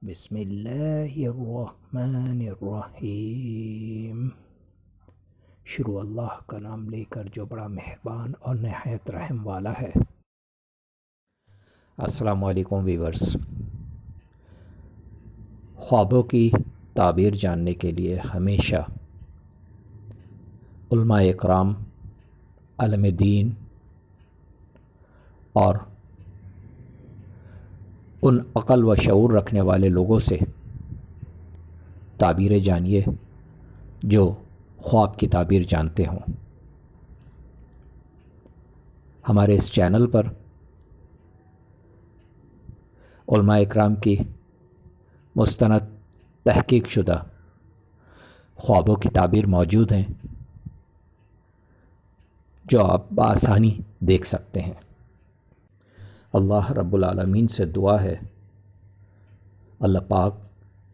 بسم اللہ الرحمن الرحیم۔ شروع اللہ کا نام لے کر جو بڑا مہربان اور نہایت رحم والا ہے۔ السلام علیکم ویورز۔ خوابوں کی تعبیر جاننے کے لیے ہمیشہ علماء اکرام، عالم دین اور ان عقل و شعور رکھنے والے لوگوں سے تعبیریں جانیے جو خواب کی تعبیر جانتے ہوں۔ ہمارے اس چینل پر علماء اکرام کی مستند تحقیق شدہ خوابوں کی تعبیر موجود ہیں جو آپ بآسانی دیکھ سکتے ہیں۔ اللہ رب العالمین سے دعا ہے اللہ پاک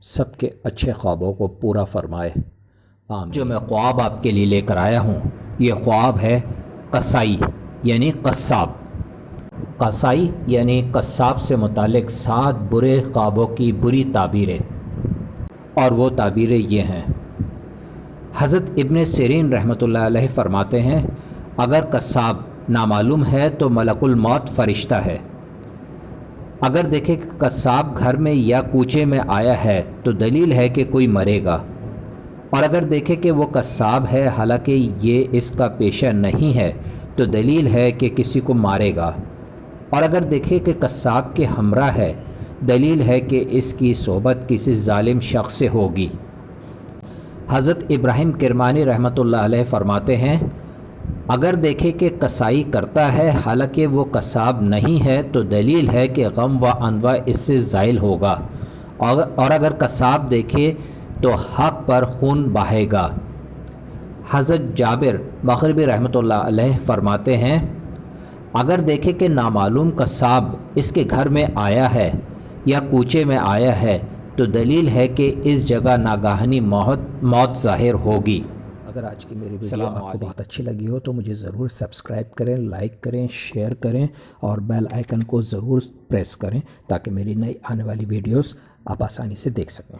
سب کے اچھے خوابوں کو پورا فرمائے، آمین۔ جو میں خواب آپ کے لیے لے کر آیا ہوں یہ خواب ہے قصائی یعنی قصاب۔ قصائی یعنی قصاب سے متعلق 7 برے خوابوں کی بری تعبیریں، اور وہ تعبیریں یہ ہیں۔ حضرت ابن سیرین رحمۃ اللہ علیہ فرماتے ہیں اگر قصاب نامعلوم ہے تو ملک الموت فرشتہ ہے۔ اگر دیکھے کہ قصاب گھر میں یا کوچے میں آیا ہے تو دلیل ہے کہ کوئی مرے گا، اور اگر دیکھے کہ وہ قصاب ہے حالانکہ یہ اس کا پیشہ نہیں ہے تو دلیل ہے کہ کسی کو مارے گا، اور اگر دیکھے کہ قصاب کے ہمراہ ہے دلیل ہے کہ اس کی صحبت کسی ظالم شخص سے ہوگی۔ حضرت ابراہیم کرمانی رحمۃ اللہ علیہ فرماتے ہیں اگر دیکھے کہ قصائی کرتا ہے حالانکہ وہ قصاب نہیں ہے تو دلیل ہے کہ غم و انواع اس سے زائل ہوگا، اور اگر قصاب دیکھے تو حق پر خون بہے گا۔ حضرت جابر مغربی رحمۃ اللہ علیہ فرماتے ہیں اگر دیکھے کہ نامعلوم قصاب اس کے گھر میں آیا ہے یا کوچے میں آیا ہے تو دلیل ہے کہ اس جگہ ناگہانی موت ظاہر ہوگی۔ اگر آج کی میری ویڈیو آپ کو بہت اچھی لگی ہو تو مجھے ضرور سبسکرائب کریں، لائک کریں، شیئر کریں اور بیل آئیکن کو ضرور پریس کریں تاکہ میری نئی آنے والی ویڈیوز آپ آسانی سے دیکھ سکیں۔